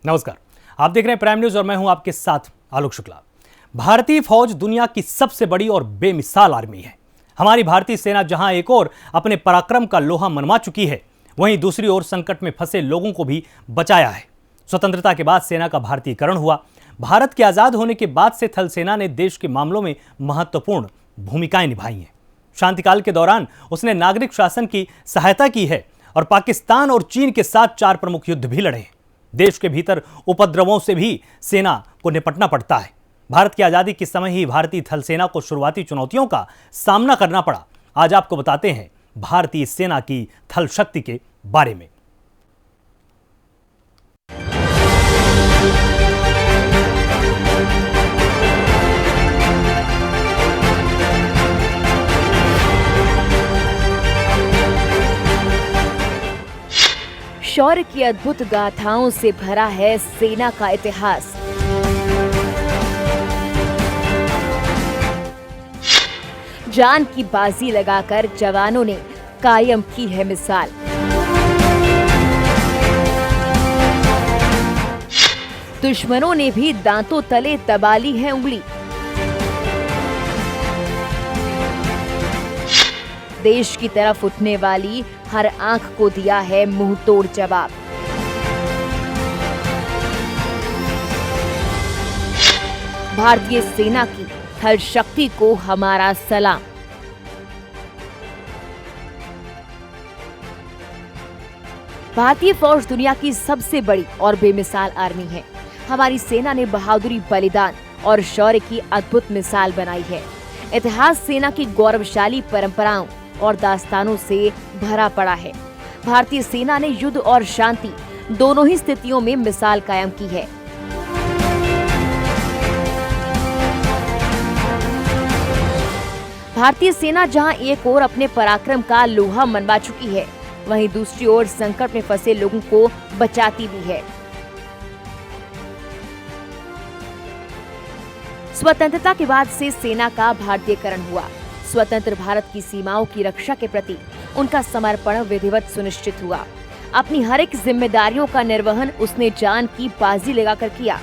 नमस्कार, आप देख रहे हैं प्राइम न्यूज और मैं हूं आपके साथ आलोक शुक्ला। भारतीय फौज दुनिया की सबसे बड़ी और बेमिसाल आर्मी है। हमारी भारतीय सेना जहां एक ओर अपने पराक्रम का लोहा मनवा चुकी है, वहीं दूसरी ओर संकट में फंसे लोगों को भी बचाया है। स्वतंत्रता के बाद सेना का भारतीयकरण हुआ। भारत के आजाद होने के बाद से थल सेना ने देश के मामलों में महत्वपूर्ण भूमिकाएं निभाई हैं। शांतिकाल के दौरान उसने नागरिक शासन की सहायता की है और पाकिस्तान और चीन के साथ 4 प्रमुख युद्ध भी लड़े हैं। देश के भीतर उपद्रवों से भी सेना को निपटना पड़ता है। भारत की आजादी के समय ही भारतीय थल सेना को शुरुआती चुनौतियों का सामना करना पड़ा। आज आपको बताते हैं भारतीय सेना की थल शक्ति के बारे में। शौर्य की अद्भुत गाथाओं से भरा है सेना का इतिहास। जान की बाजी लगाकर जवानों ने कायम की है मिसाल। दुश्मनों ने भी दांतों तले दबा ली है उंगली। देश की तरफ उठने वाली हर आंख को दिया है मुंहतोड़ जवाब। भारतीय सेना की थल शक्ति को हमारा सलाम। भारतीय फौज दुनिया की सबसे बड़ी और बेमिसाल आर्मी है। हमारी सेना ने बहादुरी, बलिदान और शौर्य की अद्भुत मिसाल बनाई है। इतिहास सेना की गौरवशाली परंपराओं और दास्तानों से भरा पड़ा है। भारतीय सेना ने युद्ध और शांति दोनों ही स्थितियों में मिसाल कायम की है। भारतीय सेना जहां एक ओर अपने पराक्रम का लोहा मनवा चुकी है, वहीं दूसरी ओर संकट में फंसे लोगों को बचाती भी है। स्वतंत्रता के बाद से सेना का भारतीयकरण हुआ। स्वतंत्र भारत की सीमाओं की रक्षा के प्रति उनका समर्पण विधिवत सुनिश्चित हुआ। अपनी हर एक जिम्मेदारियों का निर्वहन उसने जान की बाजी लगाकर किया।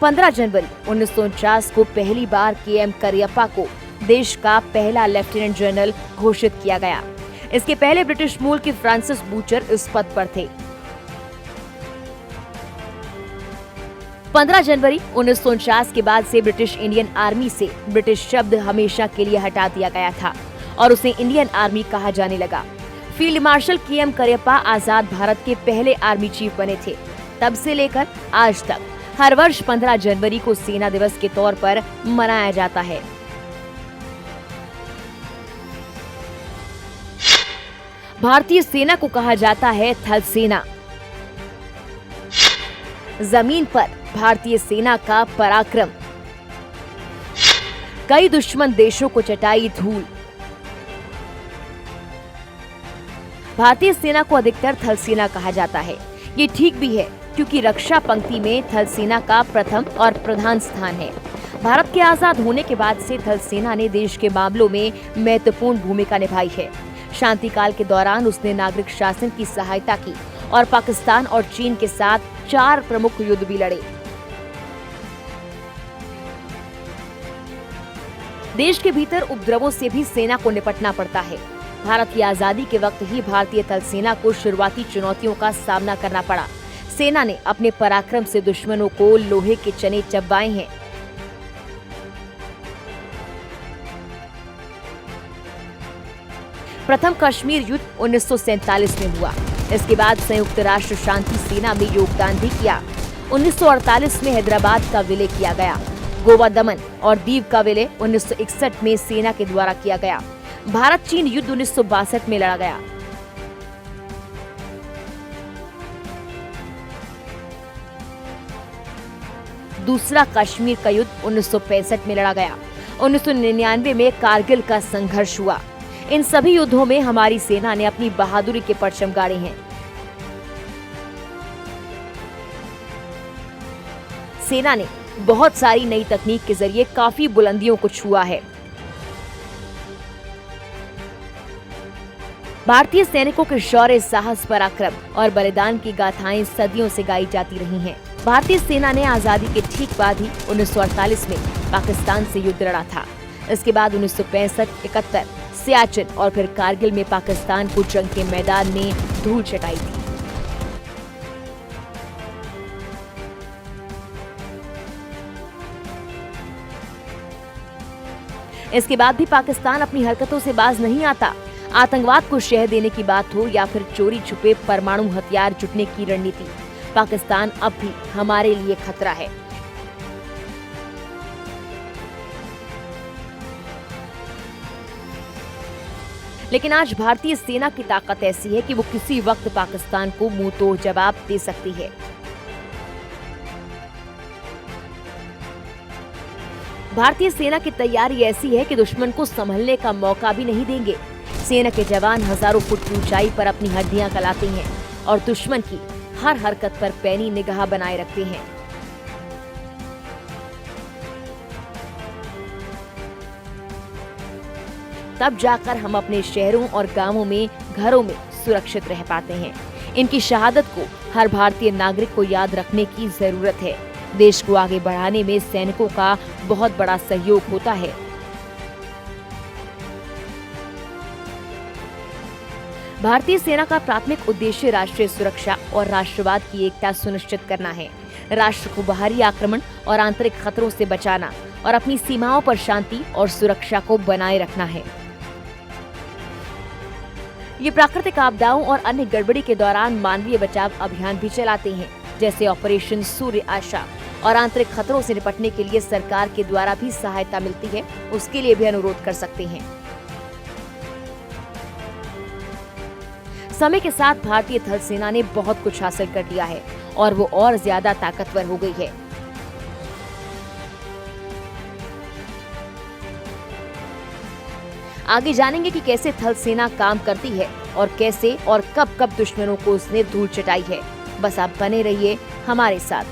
15 जनवरी 1949 को पहली बार के.एम. करियप्पा को देश का पहला लेफ्टिनेंट जनरल घोषित किया गया। इसके पहले ब्रिटिश मूल के फ्रांसिस बूचर इस पद पर थे। 15 जनवरी 1949 के बाद से ब्रिटिश इंडियन आर्मी से ब्रिटिश शब्द हमेशा के लिए हटा दिया गया था और उसे इंडियन आर्मी कहा जाने लगा। Field marshal K M. करियप्पा आजाद भारत के पहले आर्मी चीफ बने थे। तब से लेकर आज तक हर वर्ष 15 जनवरी को सेना दिवस के तौर पर मनाया जाता है। भारतीय सेना को कहा जाता है थल सेना। जमीन पर भारतीय सेना का पराक्रम, कई दुश्मन देशों को चटाई धूल। भारतीय सेना को अधिकतर थल सेना कहा जाता है। ये ठीक भी है, क्योंकि रक्षा पंक्ति में थल सेना का प्रथम और प्रधान स्थान है। भारत के आजाद होने के बाद से थल सेना ने देश के मामलों में महत्वपूर्ण भूमिका निभाई है। शांति काल के दौरान उसने नागरिक शासन की सहायता की और पाकिस्तान और चीन के साथ 4 प्रमुख युद्ध भी लड़े। देश के भीतर उपद्रवों से भी सेना को निपटना पड़ता है। भारत की आजादी के वक्त ही भारतीय थल सेना को शुरुआती चुनौतियों का सामना करना पड़ा। सेना ने अपने पराक्रम से दुश्मनों को लोहे के चने चबवाए हैं। प्रथम कश्मीर युद्ध 1947 में हुआ। इसके बाद संयुक्त राष्ट्र शांति सेना में योगदान भी किया। 1948 में हैदराबाद का विलय किया गया। गोवा, दमन और दीव का विलय 1961 में सेना के द्वारा किया गया। भारत चीन युद्ध 1962 में लड़ा गया। दूसरा कश्मीर का युद्ध 1965 में लड़ा गया। 1999 में कारगिल का संघर्ष हुआ। इन सभी युद्धों में हमारी सेना ने अपनी बहादुरी के परचम गाड़े हैं। सेना ने बहुत सारी नई तकनीक के जरिए काफी बुलंदियों को छुआ है। भारतीय सैनिकों के शौर्य, साहस, पराक्रम और बलिदान की गाथाएं सदियों से गाई जाती रही हैं। भारतीय सेना ने आजादी के ठीक बाद ही 1948 में पाकिस्तान से युद्ध लड़ा था। इसके बाद 1965, 71, सियाचिन और फिर कारगिल में पाकिस्तान को जंग के मैदान में धूल चटाई थी। इसके बाद भी पाकिस्तान अपनी हरकतों से बाज नहीं आता। आतंकवाद को शह देने की बात हो या फिर चोरी छुपे परमाणु हथियार जुटने की रणनीति, पाकिस्तान अब भी हमारे लिए खतरा है। लेकिन आज भारतीय सेना की ताकत ऐसी है कि वो किसी वक्त पाकिस्तान को मुंह तोड़ जवाब दे सकती है। भारतीय सेना की तैयारी ऐसी है कि दुश्मन को संभलने का मौका भी नहीं देंगे। सेना के जवान हजारों फुट की ऊंचाई पर अपनी हड्डियां गलाते हैं और दुश्मन की हर हरकत पर पैनी निगाह बनाए रखते हैं। तब जाकर हम अपने शहरों और गांवों में, घरों में सुरक्षित रह पाते हैं। इनकी शहादत को हर भारतीय नागरिक को याद रखने की जरूरत है। देश को आगे बढ़ाने में सैनिकों का बहुत बड़ा सहयोग होता है। भारतीय सेना का प्राथमिक उद्देश्य राष्ट्रीय सुरक्षा और राष्ट्रवाद की एकता सुनिश्चित करना है। राष्ट्र को बाहरी आक्रमण और आंतरिक खतरों से बचाना और अपनी सीमाओं पर शांति और सुरक्षा को बनाए रखना है। ये प्राकृतिक आपदाओं और अन्य गड़बड़ी के दौरान मानवीय बचाव अभियान भी चलाते हैं, जैसे ऑपरेशन सूर्य आशा, और आंतरिक खतरों से निपटने के लिए सरकार के द्वारा भी सहायता मिलती है, उसके लिए भी अनुरोध कर सकते हैं। समय के साथ भारतीय थल सेना ने बहुत कुछ हासिल कर लिया है और वो और ज्यादा ताकतवर हो गई है। आगे जानेंगे कि कैसे थल सेना काम करती है और कैसे और कब कब दुश्मनों को उसने धूल चटाई है। बस आप बने रहिए हमारे साथ।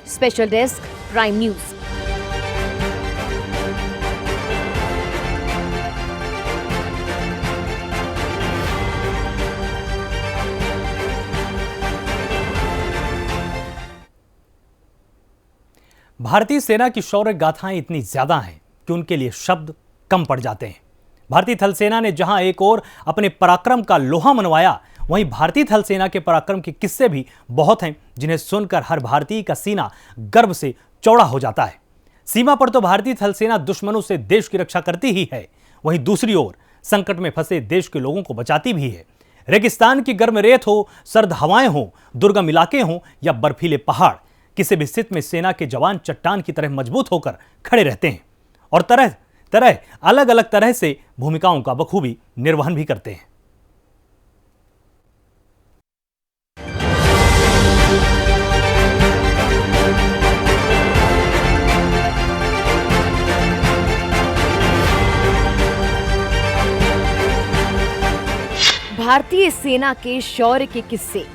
Special desk, prime news. भारतीय सेना की शौर्य गाथाएं इतनी ज्यादा हैं कि उनके लिए शब्द कम पड़ जाते हैं। भारतीय थल सेना ने जहां एक ओर अपने पराक्रम का लोहा मनवाया, वहीं भारतीय थल सेना के पराक्रम के किस्से भी बहुत हैं जिन्हें सुनकर हर भारतीय का सीना गर्व से चौड़ा हो जाता है। सीमा पर तो भारतीय थल सेना दुश्मनों से देश की रक्षा करती ही है, वहीं दूसरी ओर संकट में फंसे देश के लोगों को बचाती भी है। रेगिस्तान की गर्म रेत हो, सर्द हवाएं हो, दुर्गम इलाके हों या बर्फीले पहाड़, किसी भी स्थिति में सेना के जवान चट्टान की तरह मजबूत होकर खड़े रहते हैं और तरह तरह अलग अलग तरह से भूमिकाओं का बखूबी निर्वहन भी करते हैं। भारतीय सेना के शौर्य के किस्से।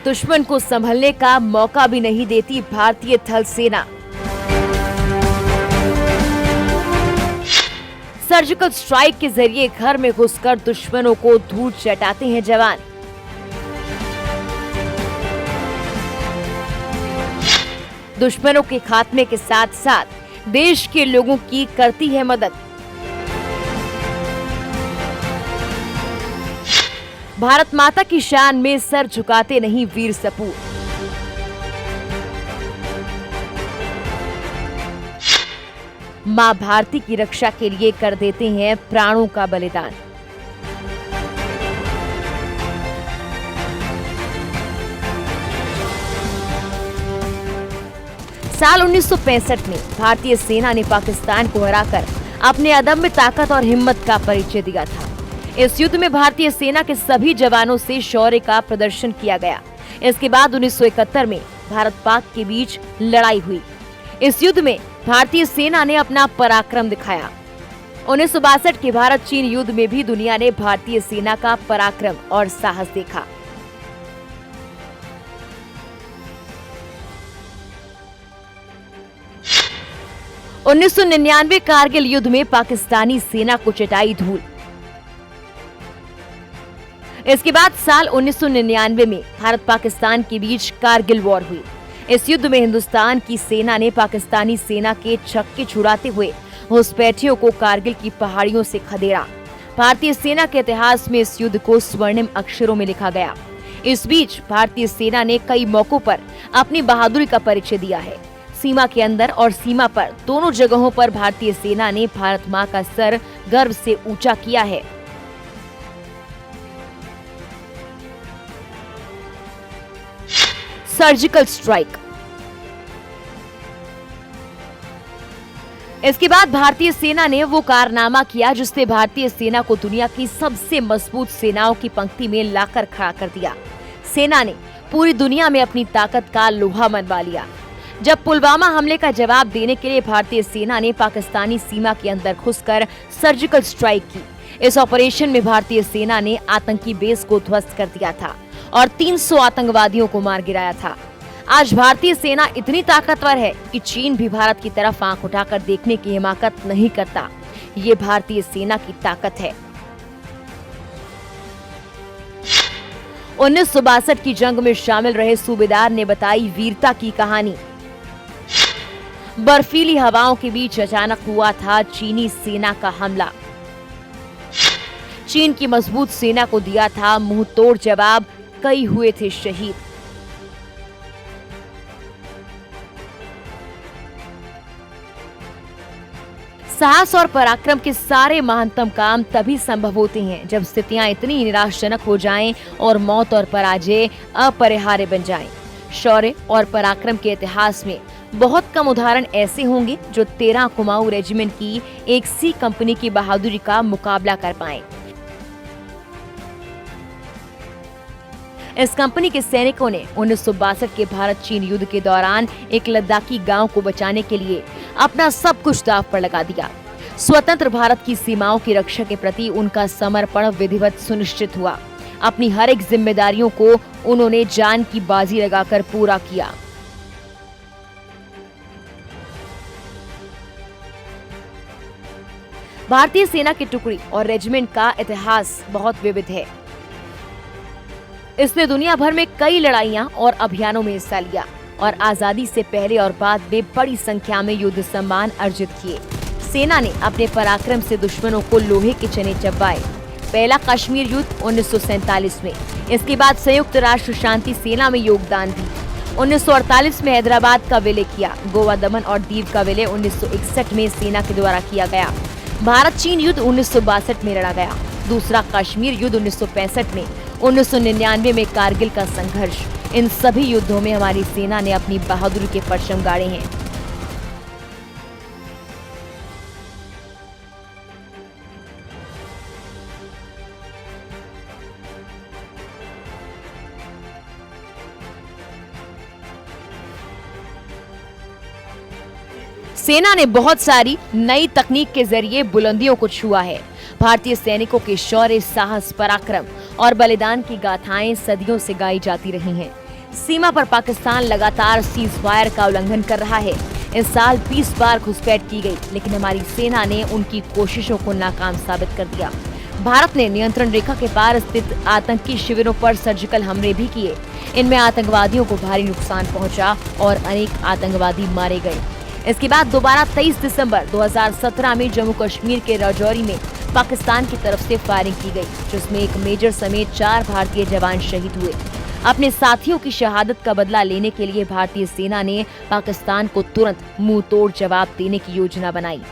दुश्मन को संभलने का मौका भी नहीं देती भारतीय थल सेना। सर्जिकल स्ट्राइक के जरिए घर में घुसकर दुश्मनों को धूल चटाते हैं जवान। दुश्मनों के खात्मे के साथ साथ देश के लोगों की करती है मदद। भारत माता की शान में सर झुकाते नहीं वीर सपूत। मां भारती की रक्षा के लिए कर देते हैं प्राणों का बलिदान। साल 1965 में भारतीय सेना ने पाकिस्तान को हराकर अपने अदम्य ताकत और हिम्मत का परिचय दिया था। इस युद्ध में भारतीय सेना के सभी जवानों से शौर्य का प्रदर्शन किया गया। इसके बाद 1971 में भारत पाक के बीच लड़ाई हुई। इस युद्ध में भारतीय सेना ने अपना पराक्रम दिखाया। 1962 के भारत चीन युद्ध में भी दुनिया ने भारतीय सेना का पराक्रम और साहस देखा। 1999 कारगिल युद्ध में पाकिस्तानी सेना को चटाई धूल। इसके बाद साल 1999 में भारत पाकिस्तान के बीच कारगिल वॉर हुई। इस युद्ध में हिंदुस्तान की सेना ने पाकिस्तानी सेना के छक्के छुड़ाते हुए घुसपैठियों को कारगिल की पहाड़ियों से खदेड़ा। भारतीय सेना के इतिहास में इस युद्ध को स्वर्णिम अक्षरों में लिखा गया। इस बीच भारतीय सेना ने कई मौकों पर अपनी बहादुरी का परिचय दिया है। सीमा के अंदर और सीमा पर दोनों जगहों पर भारतीय सेना ने भारत मां का सर गर्व से ऊंचा किया है। Surgical strike. इसके बाद भारतीय सेना ने वो कारनामा किया जिसने भारतीय सेना को दुनिया की सबसे मजबूत सेनाओं की पंक्ति में लाकर खड़ा कर दिया। सेना ने पूरी दुनिया में अपनी ताकत का लोहा मनवा लिया। जब पुलवामा हमले का जवाब देने के लिए भारतीय सेना ने पाकिस्तानी सीमा के अंदर घुसकर सर्जिकल स्ट्राइक की। इस ऑपरेशन में भारतीय सेना ने आतंकी बेस को ध्वस्त कर दिया था और 300 आतंकवादियों को मार गिराया था। आज भारतीय सेना इतनी ताकतवर है कि चीन भी भारत की तरफ आंख उठाकर देखने की हिमाकत नहीं करता। ये भारतीय सेना की ताकत है। 1962 की जंग में शामिल रहे सूबेदार ने बताई वीरता की कहानी। बर्फीली हवाओं के बीच अचानक हुआ था चीनी सेना का हमला। चीन की मजबूत सेना को दिया था मुंह तोड़ जवाब, कई हुए थे शहीद। साहस और पराक्रम के सारे महानतम काम तभी संभव होते हैं जब स्थितियां इतनी निराशजनक हो जाएं और मौत और पराजय अपरिहार्य बन जाएं। शौर्य और पराक्रम के इतिहास में बहुत कम उदाहरण ऐसे होंगे जो 13 कुमाऊं रेजिमेंट की एक सी कंपनी की बहादुरी का मुकाबला कर पाएं। इस कंपनी के सैनिकों ने 1962 के भारत चीन युद्ध के दौरान एक लद्दाखी गांव को बचाने के लिए अपना सब कुछ दांव पर लगा दिया। स्वतंत्र भारत की सीमाओं की रक्षा के प्रति उनका समर्पण विधिवत सुनिश्चित हुआ। अपनी हर एक जिम्मेदारियों को उन्होंने जान की बाजी लगाकर पूरा किया। भारतीय सेना की टुकड़ी और रेजिमेंट का इतिहास बहुत विविध है। इसने दुनिया भर में कई लड़ाइयां और अभियानों में हिस्सा लिया और आजादी से पहले और बाद में बड़ी संख्या में युद्ध सम्मान अर्जित किए। सेना ने अपने पराक्रम से दुश्मनों को लोहे के चने चबवाए। पहला कश्मीर युद्ध 1947 में, इसके बाद संयुक्त राष्ट्र शांति सेना में योगदान दी। 1948 में हैदराबाद का विलय किया। गोवा, दमन और दीव का विलय 1961 में सेना के द्वारा किया गया। भारत चीन युद्ध 1962 में लड़ा गया। दूसरा कश्मीर युद्ध 1965 में, 1999 में कारगिल का संघर्ष। इन सभी युद्धों में हमारी सेना ने अपनी बहादुरी के परचम गाड़े हैं। सेना ने बहुत सारी नई तकनीक के जरिए बुलंदियों को छुआ है। भारतीय सैनिकों के शौर्य, साहस, पराक्रम और बलिदान की गाथाएं सदियों से गाई जाती रही हैं। सीमा पर पाकिस्तान लगातार सीज फायर का उल्लंघन कर रहा है। इस साल 20 बार घुसपैठ की गई, लेकिन हमारी सेना ने उनकी कोशिशों को नाकाम साबित कर दिया। भारत ने नियंत्रण रेखा के पार स्थित आतंकी शिविरों पर सर्जिकल हमले भी किए। इनमें आतंकवादियों को भारी नुकसान पहुंचा और अनेक आतंकवादी मारे गए। इसके बाद दोबारा 23 दिसंबर 2017 में जम्मू कश्मीर के राजौरी में पाकिस्तान की तरफ से फायरिंग की गई, जिसमें एक मेजर समेत 4 भारतीय जवान शहीद हुए। अपने साथियों की शहादत का बदला लेने के लिए भारतीय सेना ने पाकिस्तान को तुरंत मुंह तोड़ जवाब देने की योजना बनाई।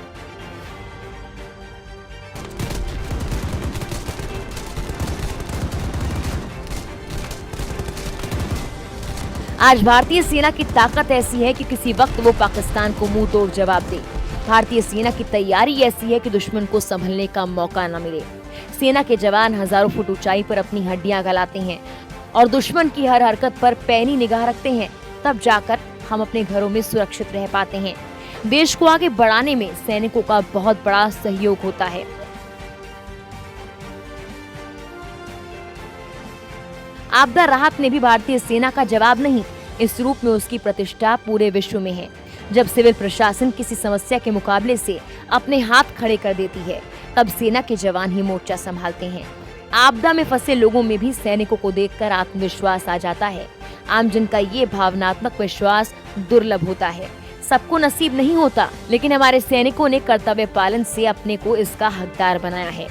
आज भारतीय सेना की ताकत ऐसी है कि किसी वक्त वो पाकिस्तान को मुंह तोड़ जवाब दे। भारतीय सेना की तैयारी ऐसी है कि दुश्मन को संभलने का मौका न मिले। सेना के जवान हजारों फुट ऊंचाई पर अपनी हड्डियां गलाते हैं और दुश्मन की हर हरकत पर पैनी निगाह रखते हैं। तब जाकर हम अपने घरों में सुरक्षित रह पाते हैं। देश को आगे बढ़ाने में सैनिकों का बहुत बड़ा सहयोग होता है। आपदा राहत ने भी भारतीय सेना का जवाब नहीं, इस रूप में उसकी प्रतिष्ठा पूरे विश्व में है। जब सिविल प्रशासन किसी समस्या के मुकाबले से अपने हाथ खड़े कर देती है, तब सेना के जवान ही मोर्चा संभालते हैं। आपदा में फंसे लोगों में भी सैनिकों को देखकर आत्मविश्वास आ जाता है। आमजन का ये भावनात्मक विश्वास दुर्लभ होता है, सबको नसीब नहीं होता, लेकिन हमारे सैनिकों ने कर्तव्य पालन से अपने को इसका हकदार बनाया है।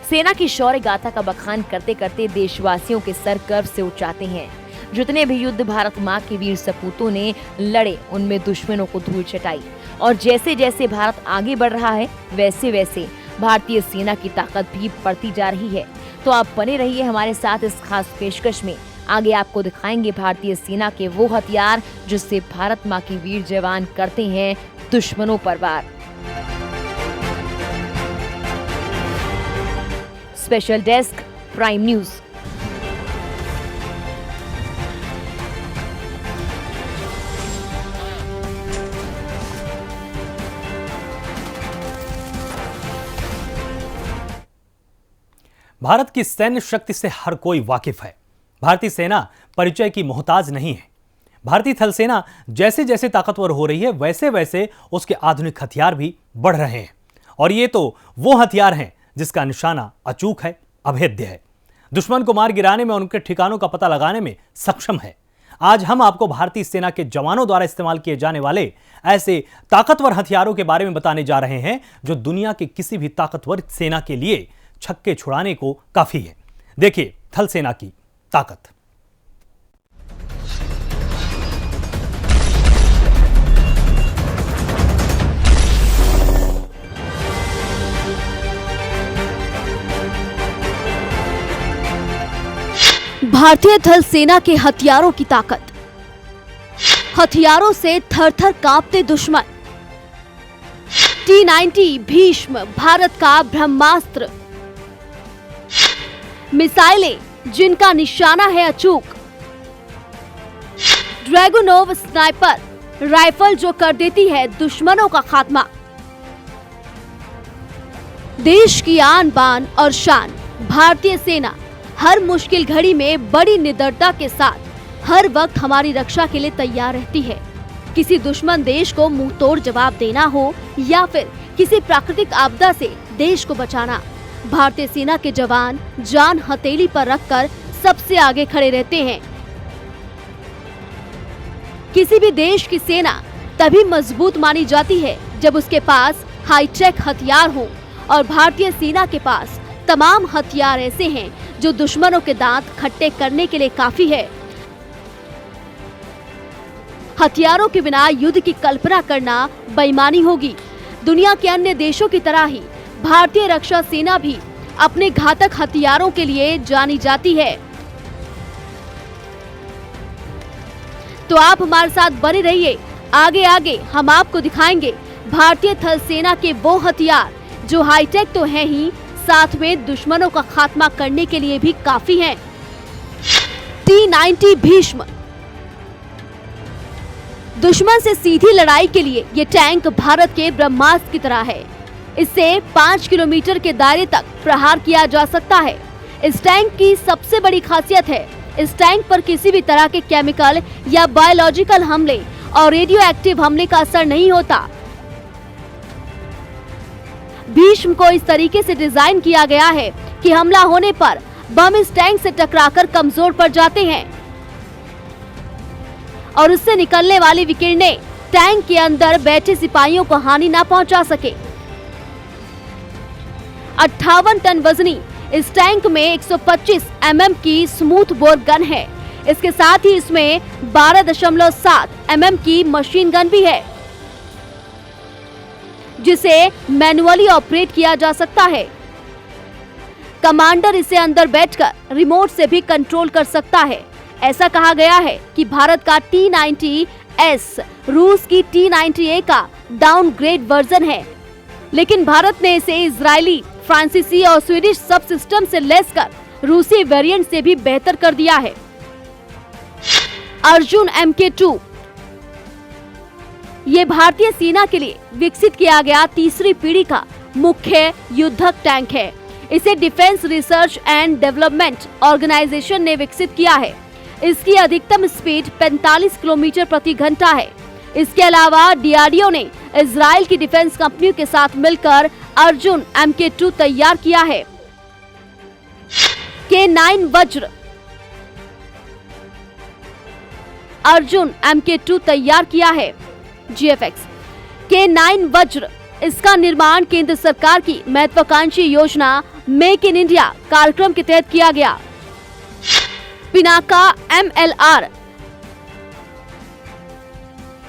सेना की शौर्य गाथा का बखान करते करते देशवासियों के सर गर्व से उचाते हैं। जितने भी युद्ध भारत माँ के वीर सपूतों ने लड़े, उनमें दुश्मनों को धूल चटाई, और जैसे जैसे भारत आगे बढ़ रहा है, वैसे वैसे भारतीय सेना की ताकत भी बढ़ती जा रही है। तो आप बने रहिए हमारे साथ इस खास पेशकश में। आगे आपको दिखाएंगे भारतीय सेना के वो हथियार जिससे भारत माँ के वीर जवान करते हैं दुश्मनों पर वार। Special desk, prime news. भारत की सैन्य शक्ति से हर कोई वाकिफ है। भारतीय सेना परिचय की मोहताज नहीं है। भारतीय थल सेना जैसे जैसे ताकतवर हो रही है, वैसे वैसे उसके आधुनिक हथियार भी बढ़ रहे हैं। और ये तो वो हथियार हैं जिसका निशाना अचूक है, अभेद्य है, दुश्मन को मार गिराने में, उनके ठिकानों का पता लगाने में सक्षम है। आज हम आपको भारतीय सेना के जवानों द्वारा इस्तेमाल किए जाने वाले ऐसे ताकतवर हथियारों के बारे में बताने जा रहे हैं जो दुनिया की किसी भी ताकतवर सेना के लिए छक्के छुड़ाने को काफी है। देखिए थल सेना की ताकत। भारतीय थल सेना के हथियारों की ताकत। हथियारों से थर-थर कांपते दुश्मन। T-90 भीष्म भारत का ब्रह्मास्त्र। मिसाइलें जिनका निशाना है अचूक। ड्रैगुनोव स्नाइपर राइफल जो कर देती है दुश्मनों का खात्मा। देश की आन बान और शान भारतीय सेना हर मुश्किल घड़ी में बड़ी निडरता के साथ हर वक्त हमारी रक्षा के लिए तैयार रहती है। किसी दुश्मन देश को मुंह तोड़ जवाब देना हो या फिर किसी प्राकृतिक आपदा से देश को बचाना, भारतीय सेना के जवान जान हथेली पर रखकर सबसे आगे खड़े रहते हैं। किसी भी देश की सेना तभी मजबूत मानी जाती है जब उसके पास हाईटेक हथियार हो, और भारतीय सेना के पास तमाम हथियार ऐसे हैं जो दुश्मनों के दांत खट्टे करने के लिए काफी है। हथियारों के बिना युद्ध की कल्पना करना बेईमानी होगी। दुनिया के अन्य देशों की तरह ही भारतीय रक्षा सेना भी अपने घातक हथियारों के लिए जानी जाती है। तो आप हमारे साथ बने रहिए। आगे आगे हम आपको दिखाएंगे भारतीय थल सेना के वो हथियार जो हाईटेक तो हैं ही, साथ में दुश्मनों का खात्मा करने के लिए भी काफी हैं। T-90 भीष्म। दुश्मन से सीधी लड़ाई के लिए ये टैंक भारत के ब्रह्मास्त्र की तरह है। इससे 5 किलोमीटर के दायरे तक प्रहार किया जा सकता है। इस टैंक की सबसे बड़ी खासियत है, इस टैंक पर किसी भी तरह के केमिकल या बायोलॉजिकल हमले और रेडियो एक्टिव हमले का असर नहीं होता। भीष्म को इस तरीके से डिजाइन किया गया है कि हमला होने पर बम इस टैंक से टकराकर कमजोर पड़ जाते हैं और उससे निकलने वाली विकिरणें टैंक के अंदर बैठे सिपाहियों को हानि न पहुंचा सके। 58 टन वजनी इस टैंक में 125 mm की स्मूथ बोर गन है। इसके साथ ही इसमें 12.7 mm की मशीन गन भी है जिसे मैनुअली ऑपरेट किया जा सकता है। कमांडर इसे अंदर बैठकर रिमोट से भी कंट्रोल कर सकता है। ऐसा कहा गया है कि भारत का T-90S रूस की T-90A का डाउनग्रेड वर्जन है, लेकिन भारत ने इसे इजरायली, फ्रांसीसी और स्वीडिश सब सिस्टम से लैस कर रूसी वेरिएंट से भी बेहतर कर दिया है। अर्जुन MK2 ये भारतीय सेना के लिए विकसित किया गया तीसरी पीढ़ी का मुख्य युद्धक टैंक है। इसे defence research and development organisation ने विकसित किया है। इसकी अधिकतम स्पीड 45 किलोमीटर प्रति घंटा है। इसके अलावा डीआरडीओ ने इजराइल की डिफेंस कंपनियों के साथ मिलकर अर्जुन MK2 तैयार किया है। K9 वज्र अर्जुन MK2 तैयार किया है। GFX K9 वज्र, इसका निर्माण केंद्र सरकार की महत्वाकांक्षी योजना मेक इन इंडिया कार्यक्रम के तहत किया गया। पिनाका MLR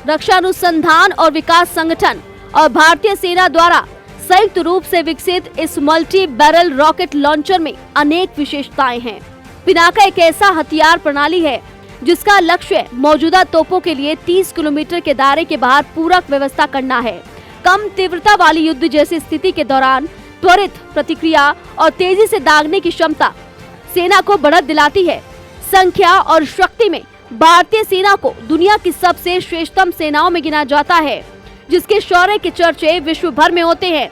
रक्षा अनुसंधान और विकास संगठन और भारतीय सेना द्वारा संयुक्त रूप से विकसित इस मल्टी बैरल रॉकेट लॉन्चर में अनेक विशेषताएं हैं। पिनाका एक ऐसा हथियार प्रणाली है जिसका लक्ष्य मौजूदा तोपों के लिए 30 किलोमीटर के दायरे के बाहर पूरक व्यवस्था करना है। कम तीव्रता वाली युद्ध जैसी स्थिति के दौरान त्वरित प्रतिक्रिया और तेजी से दागने की क्षमता सेना को बढ़त दिलाती है। संख्या और शक्ति में भारतीय सेना को दुनिया की सबसे श्रेष्ठतम सेनाओं में गिना जाता है, जिसके शौर्य के चर्चे विश्व भर में होते हैं।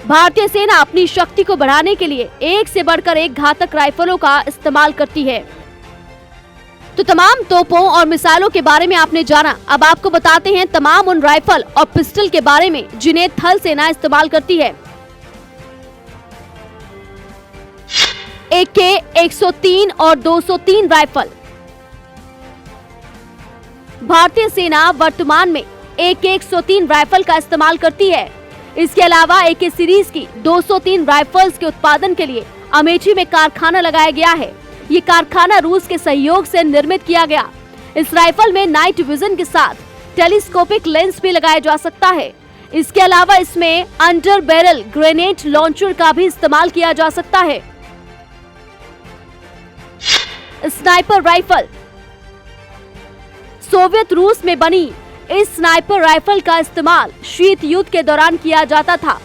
भारतीय सेना अपनी शक्ति को बढ़ाने के लिए एक से बढ़कर एक घातक राइफलों का इस्तेमाल करती है। तो तमाम तोपों और मिसाइलों के बारे में आपने जाना। अब आपको बताते हैं तमाम उन राइफल और पिस्टल के बारे में जिन्हें थल सेना इस्तेमाल करती है। AK-103 और 203 राइफल। भारतीय सेना वर्तमान में AK-103 राइफल का इस्तेमाल करती है। इसके अलावा AK सीरीज की 203 राइफल्स के उत्पादन के लिए अमेठी में कारखाना लगाया गया है। ये कारखाना रूस के सहयोग से निर्मित किया गया। इस राइफल में नाइट विजन के साथ टेलीस्कोपिक लेंस भी लगाया जा सकता है। इसके अलावा इसमें अंडर बैरल ग्रेनेड लॉन्चर का भी इस्तेमाल किया जा सकता है। Sniper rifle. सोवियत रूस में बनी इस स्नाइपर राइफल का इस्तेमाल शीत युद्ध के दौरान किया जाता था।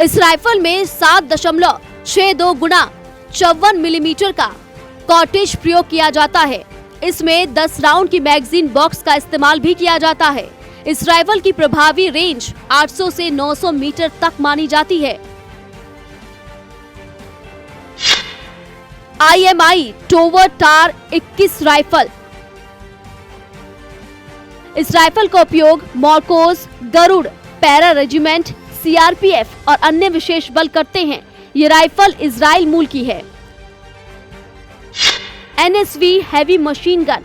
इस राइफल में 7.62 गुना 54 मिलीमीटर का कॉर्टेज प्रयोग किया जाता है। इसमें 10 राउंड की मैगजीन बॉक्स का इस्तेमाल भी किया जाता है। इस राइफल की प्रभावी रेंज 800 से 900 मीटर तक मानी जाती है। IMI टोवर टार 21 राइफल। इस राइफल का उपयोग मॉर्कोस, गरुड़, पैरा रेजिमेंट, CRPF और अन्य विशेष बल करते हैं। ये राइफल इजराइल मूल की है। NSV heavy machine gun.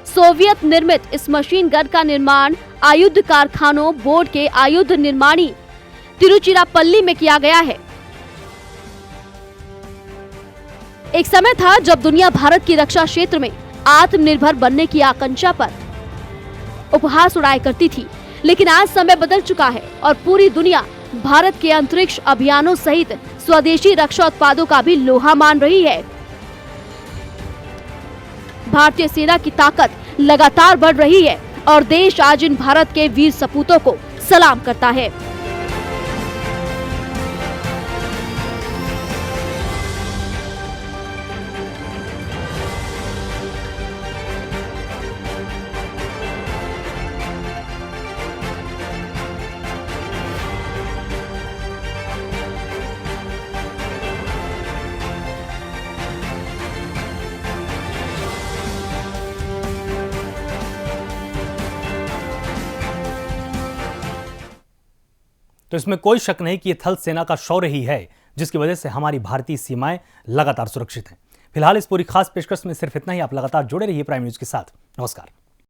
Soviet निर्मित इस मशीन गन का निर्माण आयुध कारखानों बोर्ड के आयुध निर्माणी तिरुचिरापल्ली में किया गया है। एक समय था जब दुनिया भारत की रक्षा क्षेत्र में आत्मनिर्भर बनने की आकांक्षा पर उपहास उड़ाया करती थी, लेकिन आज समय बदल चुका है और पूरी दुनिया भारत के अंतरिक्ष अभियानों सहित स्वदेशी रक्षा उत्पादों का भी लोहा मान रही है। भारतीय सेना की ताकत लगातार बढ़ रही है और देश आज इन भारत के वीर सपूतों को सलाम करता है। तो इसमें कोई शक नहीं कि यह थल सेना का शौर्य ही है जिसकी वजह से हमारी भारतीय सीमाएं लगातार सुरक्षित हैं। फिलहाल इस पूरी खास पेशकश में सिर्फ इतना ही। आप लगातार जुड़े रहिए प्राइम न्यूज के साथ। नमस्कार।